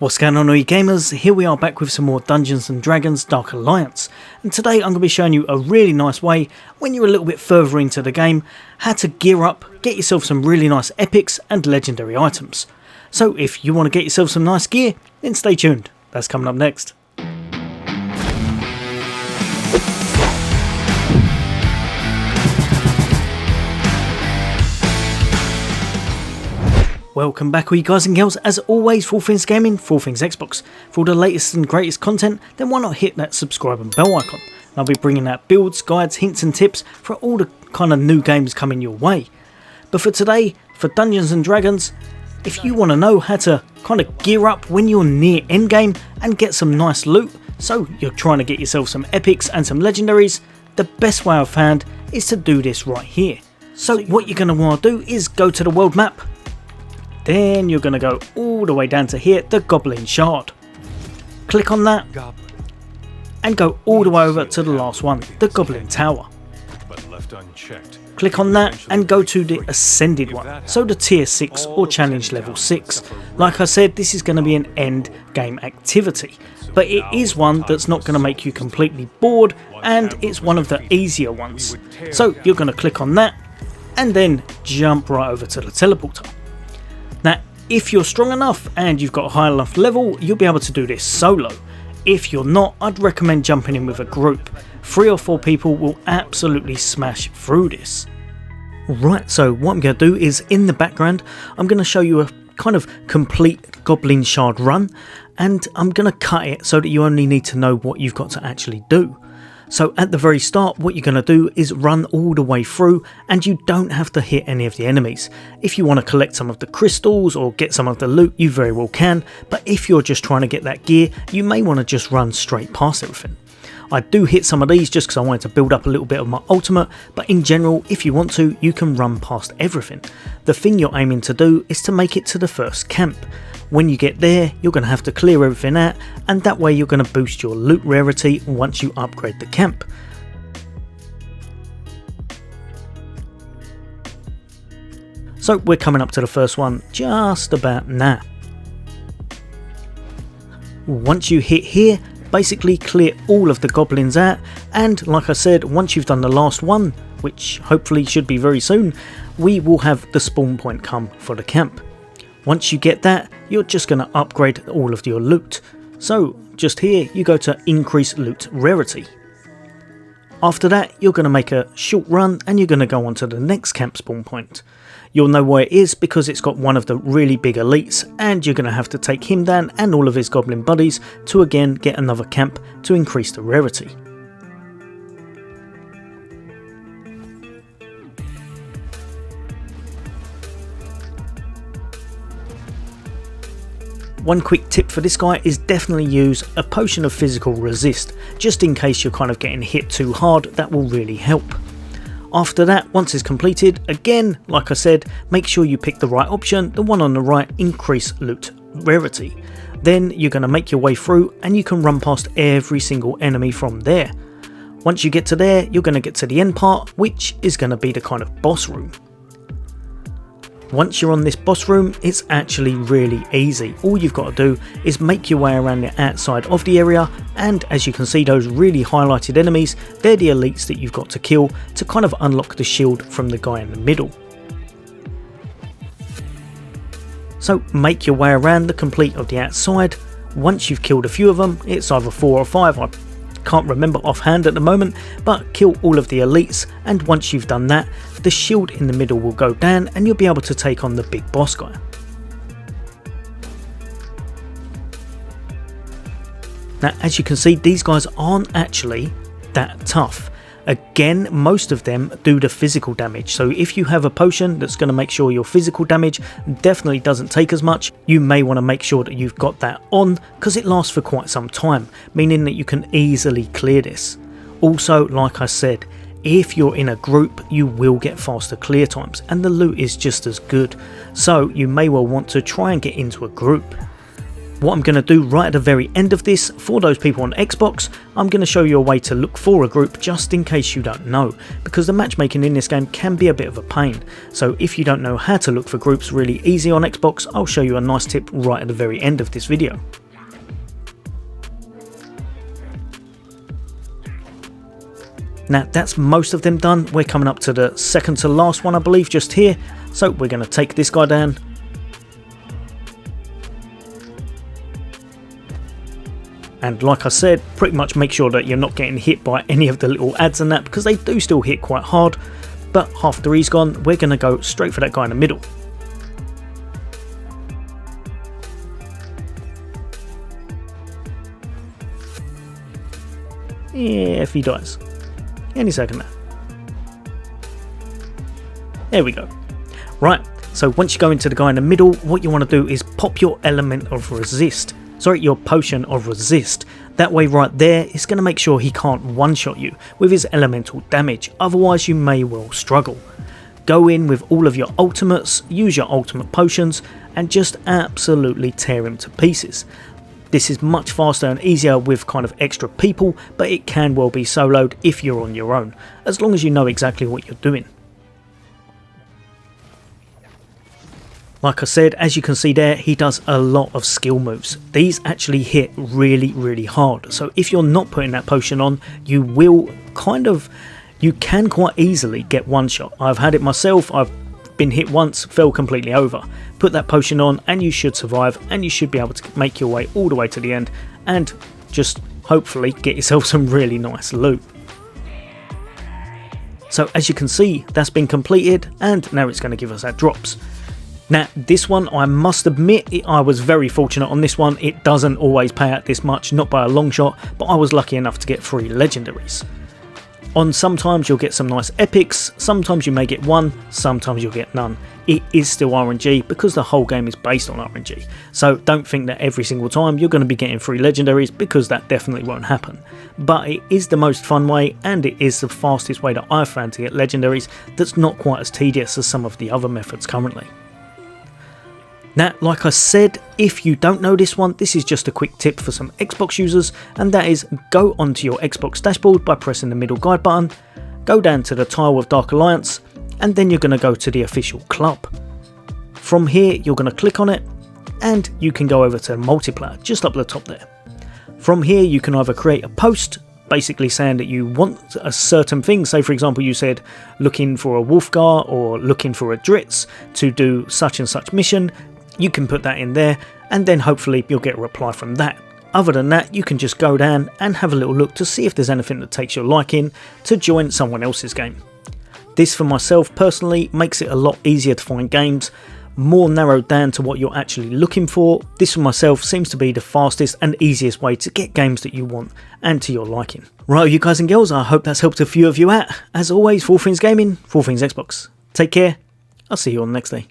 What's going on, all you gamers? Here we are back with some more Dungeons and Dragons Dark Alliance, and today I'm going to be showing you a really nice way, when you're a little bit further into the game, how to gear up, get yourself some really nice epics and legendary items. So if you want to get yourself some nice gear, then stay tuned, that's coming up next. Welcome back, all you guys and girls. As always, for all things gaming, for all things Xbox. For all the latest and greatest content, then why not hit that subscribe and bell icon. And I'll be bringing out builds, guides, hints and tips for all the kind of new games coming your way. But for today, for Dungeons and Dragons, if you want to know how to kind of gear up when you're near endgame and get some nice loot, so you're trying to get yourself some epics and some legendaries, the best way I've found is to do this right here. So what you're going to want to do is go to the world map. Then you're going to go all the way down to here, the Goblin Shard. Click on that and go all the way over to the last one, the Goblin Tower. Click on that and go to the Ascended one, so the tier 6 or challenge level 6. Like I said, this is going to be an end game activity, but it is one that's not going to make you completely bored, and it's one of the easier ones. So you're going to click on that and then jump right over to the teleporter. Now, if you're strong enough and you've got a high enough level, you'll be able to do this solo. If you're not, I'd recommend jumping in with a group. 3 or 4 people will absolutely smash through this. Right, so what I'm going to do is, in the background, I'm going to show you a kind of complete Goblin Shard run, and I'm going to cut it so that you only need to know what you've got to actually do. So at the very start, what you're going to do is run all the way through, and you don't have to hit any of the enemies. If you want to collect some of the crystals or get some of the loot, you very well can, but if you're just trying to get that gear, you may want to just run straight past everything. I do hit some of these just because I wanted to build up a little bit of my ultimate, but in general, if you want to, you can run past everything. The thing you're aiming to do is to make it to the first camp. When you get there, you're going to have to clear everything out, and that way you're going to boost your loot rarity once you upgrade the camp. So we're coming up to the first one just about now. Once you hit here, basically clear all of the goblins out, and like I said, once you've done the last one, which hopefully should be very soon, we will have the spawn point come for the camp. Once you get that, you're just going to upgrade all of your loot. So just here you go to increase loot rarity. After that, you're going to make a short run and you're going to go on to the next camp spawn point. You'll know where it is because it's got one of the really big elites, and you're going to have to take him down and all of his goblin buddies to again get another camp to increase the rarity. One quick tip for this guy is definitely use a potion of physical resist, just in case you're kind of getting hit too hard. That will really help. After that, once it's completed, again, like I said, make sure you pick the right option, the one on the right, increase loot rarity. Then you're going to make your way through and you can run past every single enemy from there. Once you get to there, you're going to get to the end part, which is going to be the kind of boss room. Once you're on this boss room, it's actually really easy. All you've got to do is make your way around the outside of the area, and as you can see, those really highlighted enemies, they're the elites that you've got to kill to kind of unlock the shield from the guy in the middle. So make your way around the complete of the outside. Once you've killed a few of them, it's either 4 or 5, I can't remember offhand at the moment, but kill all of the elites, and once you've done that, the shield in the middle will go down and you'll be able to take on the big boss guy. Now, as you can see, these guys aren't actually that tough. Again, most of them do the physical damage, so if you have a potion that's going to make sure your physical damage definitely doesn't take as much, you may want to make sure that you've got that on, because it lasts for quite some time, meaning that you can easily clear this. Also, like I said, if you're in a group, you will get faster clear times, and the loot is just as good, so you may well want to try and get into a group. What I'm going to do right at the very end of this, for those people on Xbox, I'm going to show you a way to look for a group just in case you don't know, because the matchmaking in this game can be a bit of a pain. So if you don't know how to look for groups really easy on Xbox, I'll show you a nice tip right at the very end of this video. Now that's most of them done. We're coming up to the second to last one, I believe, just here. So we're going to take this guy down. And like I said, pretty much make sure that you're not getting hit by any of the little ads and that, because they do still hit quite hard. But after he's gone, we're going to go straight for that guy in the middle. Yeah, if he dies. Any second now. There we go. Right, so once you go into the guy in the middle, what you want to do is pop your element of resist. Sorry, your potion of resist. That way right there, it's going to make sure he can't one-shot you with his elemental damage, otherwise you may well struggle. Go in with all of your ultimates, use your ultimate potions, and just absolutely tear him to pieces. This is much faster and easier with kind of extra people, but it can well be soloed if you're on your own, as long as you know exactly what you're doing. Like I said, as you can see there, he does a lot of skill moves. These actually hit really hard. So if you're not putting that potion on, you can quite easily get one shot. I've had it myself. I've been hit once, fell completely over. Put that potion on and you should survive, and you should be able to make your way all the way to the end and just hopefully get yourself some really nice loot. So as you can see, that's been completed, and now it's going to give us our drops. Now this one, I must admit, I was very fortunate on this one. It doesn't always pay out this much, not by a long shot, but I was lucky enough to get 3 legendaries. On sometimes you'll get some nice epics, sometimes you may get one, sometimes you'll get none. It is still RNG because the whole game is based on RNG. So don't think that every single time you're going to be getting 3 legendaries, because that definitely won't happen. But it is the most fun way, and it is the fastest way that I've found to get legendaries that's not quite as tedious as some of the other methods currently. Now, like I said, if you don't know this one, this is just a quick tip for some Xbox users, and that is go onto your Xbox dashboard by pressing the middle guide button, go down to the tile with Dark Alliance, and then you're going to go to the official club. From here, you're going to click on it, and you can go over to multiplayer, just up the top there. From here, you can either create a post, basically saying that you want a certain thing. Say for example you said looking for a Wolfgar or looking for a Dritz to do such and such mission. You can put that in there, and then hopefully you'll get a reply from that. Other than that, you can just go down and have a little look to see if there's anything that takes your liking to join someone else's game. This for myself personally makes it a lot easier to find games, more narrowed down to what you're actually looking for. This for myself seems to be the fastest and easiest way to get games that you want and to your liking. Right, you guys and girls, I hope that's helped a few of you out. As always, for all things gaming, for all things Xbox. Take care, I'll see you on the next day.